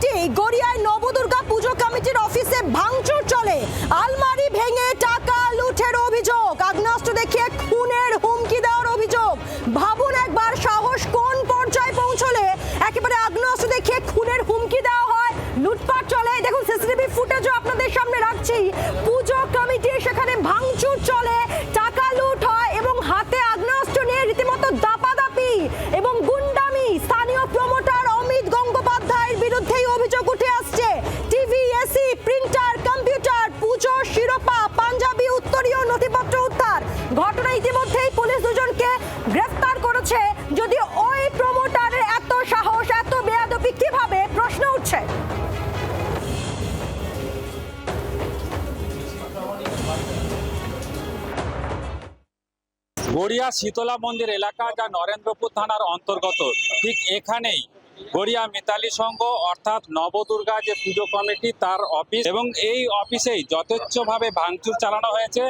Committee গড়িয়ায় Nabadurga পুজো কমিটির অফিসে ভাঙচুর চলে, আলমারি ভেঙে টাকা লুঠের অভিযোগ, আগ্নেয়াস্ত্র দেখিয়ে খুনের হুমকি দেওয়ার অভিযোগ। ভাবুন একবার সাহস কোন পর্যায়ে পৌঁছলে একেবারে আগ্নেয়াস্ত্র দেখিয়ে খুনের হুমকি দেওয়া হয়, লুটপাট চলে। দেখুন সিসিটিভি ফুটেজও আপনাদের সামনে রাখছি। পুজো কমিটি সেখানে ভাঙচুর চলে, টাকা লুট হয় এবং হাতে আগ্নেয়াস্ত্র নিয়ে রীতিমতো দাপাদাপি এবং গুন্ডামি। স্থানীয় প্রমোটার অমিত গঙ্গোপাধ্যায়ের বিরুদ্ধেই অভিযোগ উঠে আসছে। টিভি, এসি, প্রিন্টার, কম্পিউটার, পুজো শিরোপা, পাঞ্জাবি, উত্তরীয় নথিপত্র উদ্ধার। ঘটনা ইতিমধ্যেই পুলিশ দুজনকে গ্রেফতার করেছে। যদিও ওই প্রমোটারের এত সাহস, এত বেয়াদবি কিভাবে, প্রশ্ন উঠছে। গড়িয়া শীতলা মন্দির এলাকা, যা নরেন্দ্রপুর থানার অন্তর্গত, ঠিক এখানেই গড়িয়া মিতালি সংঘ অর্থাৎ নবদুর্গা যে পুজো কমিটি তার অফিস, এবং এই অফিসেই যথেচ্ছভাবে ভাঙচুর চালানো হয়েছে।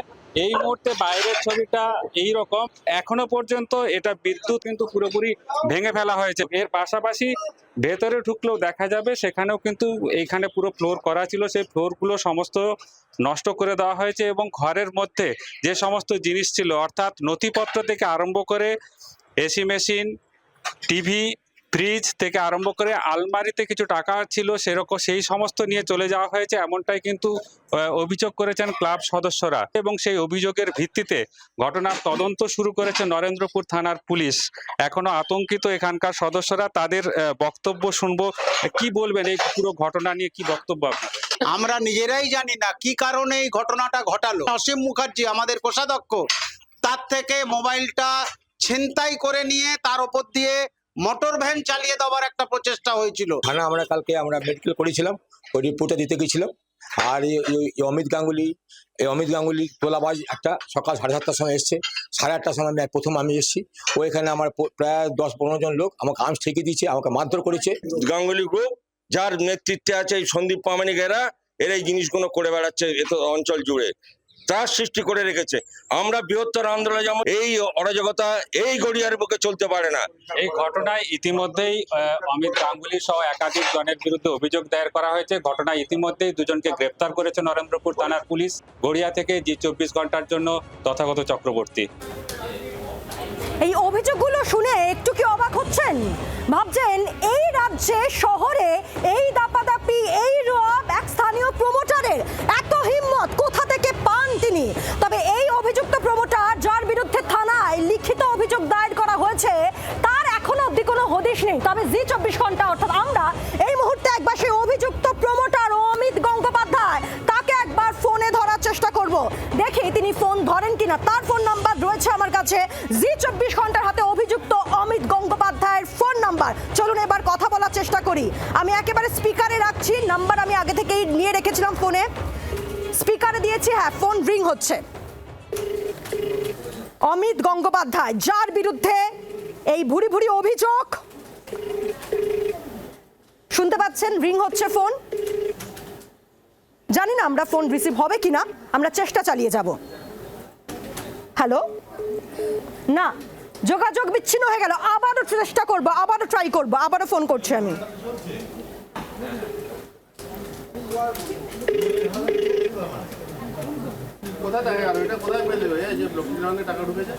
এই মুহূর্তে বাইরের ছবিটা এই রকম, এখনো পর্যন্ত এটা বিদ্যুৎ কিন্তু পুরোপুরি ভেঙে ফেলা হয়েছে। এর পাশাপাশি ভেতরে ঢুকলেও দেখা যাবে সেখানেও কিন্তু এইখানে পুরো ফ্লোর করা ছিল, সেই ফ্লোরগুলো সমস্ত নষ্ট করে দেওয়া হয়েছে এবং ঘরের মধ্যে যে সমস্ত জিনিস ছিল অর্থাৎ নথিপত্র থেকে আরম্ভ করে এসি মেশিন, টিভি, ফ্রিজ থেকে আরম্ভ করে আলমারিতে কিছু টাকা ছিল সেরকম সেই সমস্ত নিয়ে চলে যাওয়া হয়েছে, এমনটাই কিন্তু অভিযোগ করেছেন ক্লাব সদস্যরা। এবং সেই অভিযোগের ভিত্তিতে ঘটনার তদন্ত শুরু করেছে নরেন্দ্রপুর থানার পুলিশ। এখনো আতঙ্কিত এখানকার সদস্যরা, তাদের বক্তব্য শুনবো। কি বলবেন এই পুরো ঘটনা নিয়ে, কি বক্তব্য আপনার? আমরা নিজেরাই জানি না কি কারণে এই ঘটনাটা ঘটালো। অসীম মুখার্জি আমাদের কোষাধ্যক্ষ, তার থেকে মোবাইলটা ছিনতাই করে নিয়ে তার উপর দিয়ে মোটর ভ্যান চালিয়ে দেওয়ার একটা প্রচেষ্টা হয়েছিল। থানা আমরা কালকে মেডিকেল করেছিলাম, ওই রিপোর্টটা দিতে গেছিলাম। আর এই অমিত গাঙ্গুলি তোলাবাজ একটা সকাল 7:30টার সময় এসছে, 8:30টার সময় প্রথম আমি এসেছি। ওইখানে আমার প্রায় 10-15 জন লোক আমাকে আর্মস ঠেকে দিয়েছে, আমাকে মারধর করেছে। গাঙ্গুলি গ্রুপ যার নেতৃত্বে আছে এই সন্দীপ প্রামাণিক, এরা এই জিনিসগুলো করে বেড়াচ্ছে এত অঞ্চল জুড়ে, তার সৃষ্টি করে রেখেছে। আমরা বৃহত্তর আন্দোলনে যেমন এই অরাজকতা এই গড়িয়ার বুকে চলতে পারে না। এই ঘটনায় ইতিমধ্যেই অমিত গাঙ্গুলি সহ একাধিক জনের বিরুদ্ধে অভিযোগ দায়ের করা হয়েছে। ঘটনায় ইতিমধ্যেই দুজনকে গ্রেপ্তার করেছে নরেন্দ্রপুর থানার পুলিশ। গড়িয়া থেকে জি 24 ঘন্টার জন্য তথাগত চক্রবর্তী। এই অভিযোগগুলো শুনে একটু কি অবাক হচ্ছেন? ভাবছেন এই রাজ্যে শহরে এই দাপাদাপি, এই রব এক স্থানীয় প্রমোটারের, এত হিম্মত কোথা থেকে পান তিনি? তবে এই অভিযুক্ত প্রমোটার, যার বিরুদ্ধে থানায় লিখিত অভিযোগ দায়ের করা হয়েছে, তার এখনো অবধি কোনো হদিশ নেই। তবে জি 24 ঘন্টা অর্থাৎ আমরা এই মুহূর্তে একবার সেই অভিযুক্ত প্রমোটার অমিত গঙ্গোপাধ্যায়, তাকে একবার ফোনে ধরার চেষ্টা করব। দেখি তিনি ফোন ধরেন কিনা। তার ফোন নাম্বার রয়েছে আমার কাছে। জি 24 ঘন্টার হাতে অভিযুক্ত অমিত গঙ্গোপাধ্যায়ের ফোন নাম্বার। চলুন এবার কথা বলার চেষ্টা করি। আমি একেবারে স্পিকারে রাখছি, নাম্বার আমি আগে থেকেই নিয়ে রেখেছিলাম ফোনে, স্পিকারে দিয়েছি। হ্যাঁ, ফোন রিং হচ্ছে। অমিত গঙ্গোপাধ্যায়, যার বিরুদ্ধে এই ভুরি ভুরি অভিযোগ, শুনতে পাচ্ছেন, রিং হচ্ছে ফোন। জানি না আমরা ফোন রিসিভ হবে কিনা, আমরা চেষ্টা চালিয়ে যাব। হ্যালো, না, যোগাযোগ বিচ্ছিন্ন হয়ে গেল। আবারও চেষ্টা করব, আবারও ট্রাই করব, আবারও ফোন করছি আমি। কোথায় দেখা গেল এটা? কোথায় পেলে এই যে লক্ষ্মীর রঙে টাকা ঢুকেছে?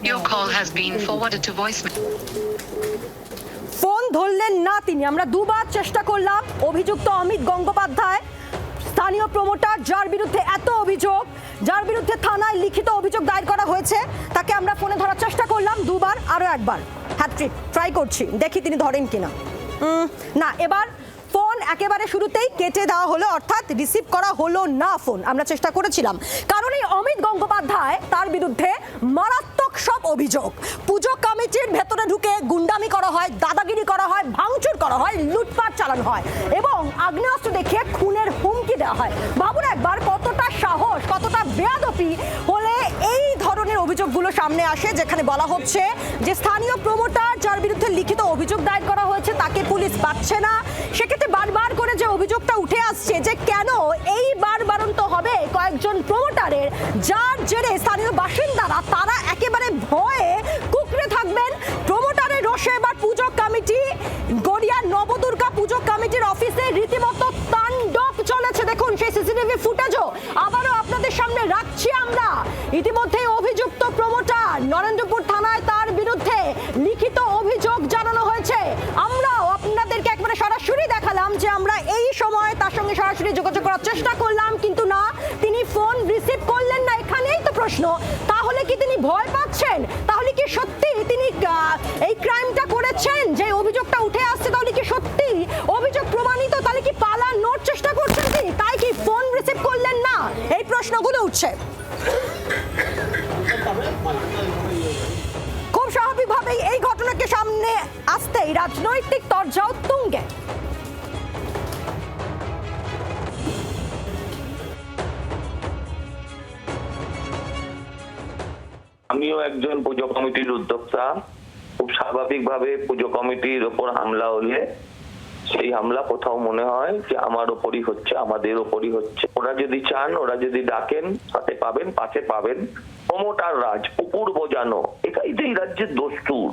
Your call has been forwarded to voicemail. Phone ধরলেন না তিনি। আমরা দুবার চেষ্টা করলাম। অভিযুক্ত অমিত গঙ্গোপাধ্যায়, স্থানীয় প্রমোটার, যার বিরুদ্ধে এত অভিযোগ, যার বিরুদ্ধে থানায় লিখিত অভিযোগ দায়ের করা হয়েছে, তাকে আমরা ফোনে ধরার চেষ্টা করলাম দুবার, আরো একবার হ্যাট্রিক ট্রাই করছি, দেখি তিনি ধরেন কিনা। না, এবার ফোন একেবারে শুরুতেই কেটে দেওয়া হলো, অর্থাৎ রিসিভ করা হলো না ফোন। আমরা চেষ্টা করেছিলাম, কারণ এই অমিত গঙ্গোপাধ্যায়, তার বিরুদ্ধে মারাত্মক সব অভিযোগ। পুজো কমিটির ভেতরে ঢুকে গুন্ডামি করা হয়, দাদাগিরি করা হয়, ভাঙচুর করা হয়, লুটপাট চালানো হয় এবং আগ্নেয়াস্ত্র দেখিয়ে খুনের হুমকি দেওয়া হয়। ভাবুন একবার কতটা সাহস, কতটা বেয়াদবি হলে এই ধরনের অভিযোগ অভিযোগগুলো সামনে আসে, যেখানে বলা হচ্ছে যে স্থানীয় প্রমোটার যার বিরুদ্ধে লিখিত অভিযোগ দায়ের করা হয়েছে তাকে পুলিশ পাচ্ছে না। সেক্ষেত্রে বারবার করে যে অভিযোগটা উঠে আসছে যে কেন এই বারবারন্ত হবে কয়েকজন প্রমোটারের, যার জেরে স্থানীয় বাসিন্দারা তারা একেবারে ভয়ে কুঁকড়ে থাকবেন। প্রমোটারের রোষে এবার পুজো কমিটি, গড়িয়া নবদুর্গা পুজো কমিটির অফিসে রীতিমতো তাণ্ডব চলেছে। দেখুন সেই সিসিটিভি ফুটেজও আবারও আপনাদের সামনে রাখছি আমরা। ইতিমধ্যে অভিযুক্ত প্রমোটার নরেন্দ্রপুর থানায় তার বিরুদ্ধে লিখিত অভিযোগ জানানো হয়েছে। আমরাও আপনাদেরকে একবারে সরাসরি দেখালাম যে আমরা এই সময় তার সঙ্গে সরাসরি যোগাযোগ করার চেষ্টা করলাম, কিন্তু না, তিনি ফোন রিসিভ করলেন না। এখানেই তো প্রশ্ন, তাহলে কি তিনি ভয় পাচ্ছেন? তাহলে কি সত্যি তিনি এই ক্রাইমটা করেছেন? যে অভিযোগটা উঠে আসছে তাহলে কি সত্যি অভিযোগ প্রমাণিত? তাহলে কি পালানোর চেষ্টা করছেন তিনি, তাই কি ফোন রিসিভ করলেন না? এই প্রশ্নগুলো উঠছে। খুব স্বাভাবিকভাবেই এই ঘটনাকে সামনে আসতেই রাজনৈতিক তরজাও তুঙ্গে। আমিও একজন পুজো কমিটির উদ্যোক্তা। খুব স্বাভাবিকভাবে পুজো কমিটির ওপর হামলা হলে সেই হামলা কোথাও মনে হয় যে আমার ওপরই হচ্ছে, আমাদের ওপরই হচ্ছে। ওরা যদি চান, ওরা যদি ডাকেন, সাথে পাবেন, পাশে পাবেন। প্রমোটার রাজ, কুকুর বোঝানো, এটাই তো এই রাজ্যের দস্তুর।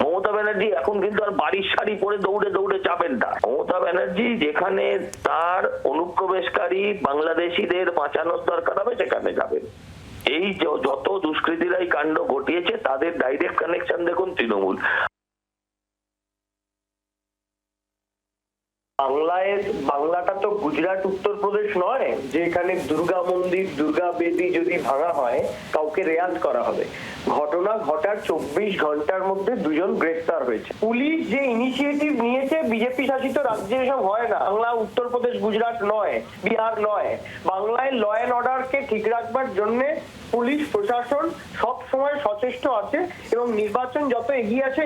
মমতা ব্যানার্জি এখন কিন্তু আর বাড়ির শাড়ি পরে দৌড়ে দৌড়ে যাবেন না। মমতা ব্যানার্জি যেখানে তার অনুপ্রবেশকারী বাংলাদেশিদের বাঁচানোর দরকার হবে সেখানে যাবেন। এই যত দুষ্কৃতীরা এই কাণ্ড ঘটিয়েছে তাদের ডাইরেক্ট কানেকশন দেখুন তৃণমূল। বাংলাটা তো গুজরাট উত্তরপ্রদেশ নয় যে এখানে দুর্গা মন্দির, দুর্গা বেদি যদি ভাঙা হয় কাউকে রেয়াজ করা হবে। ঘটনা ঘটার 24 ঘন্টার মধ্যে দুজন গ্রেফতার হয়েছে। পুলিশ যে ইনিশিয়েটিভ নিয়েছে, বিজেপি শাসিত রাজ্যে এসব হয় না। বাংলা উত্তরপ্রদেশ, গুজরাট নয়, বিহার নয়। বাংলায় ল অ্যান্ড অর্ডারকে ঠিক রাখবার জন্য পুলিশ প্রশাসন সব সময় সচেষ্ট আছে এবং নির্বাচন যত এগিয়ে আছে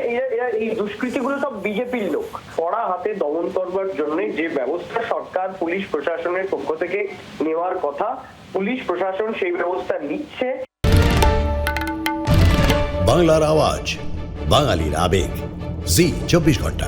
এই দুষ্কৃতিগুলো সব বিজেপির লোক। কড়া হাতে দমন করবার জন্য যে ব্যবস্থা সরকার পুলিশ প্রশাসনের পক্ষ থেকে নেওয়ার কথা, পুলিশ প্রশাসন সেই ব্যবস্থা নিচ্ছে। বাংলার আওয়াজ, বাঙালির আবেগ, জি 24 ঘন্টা।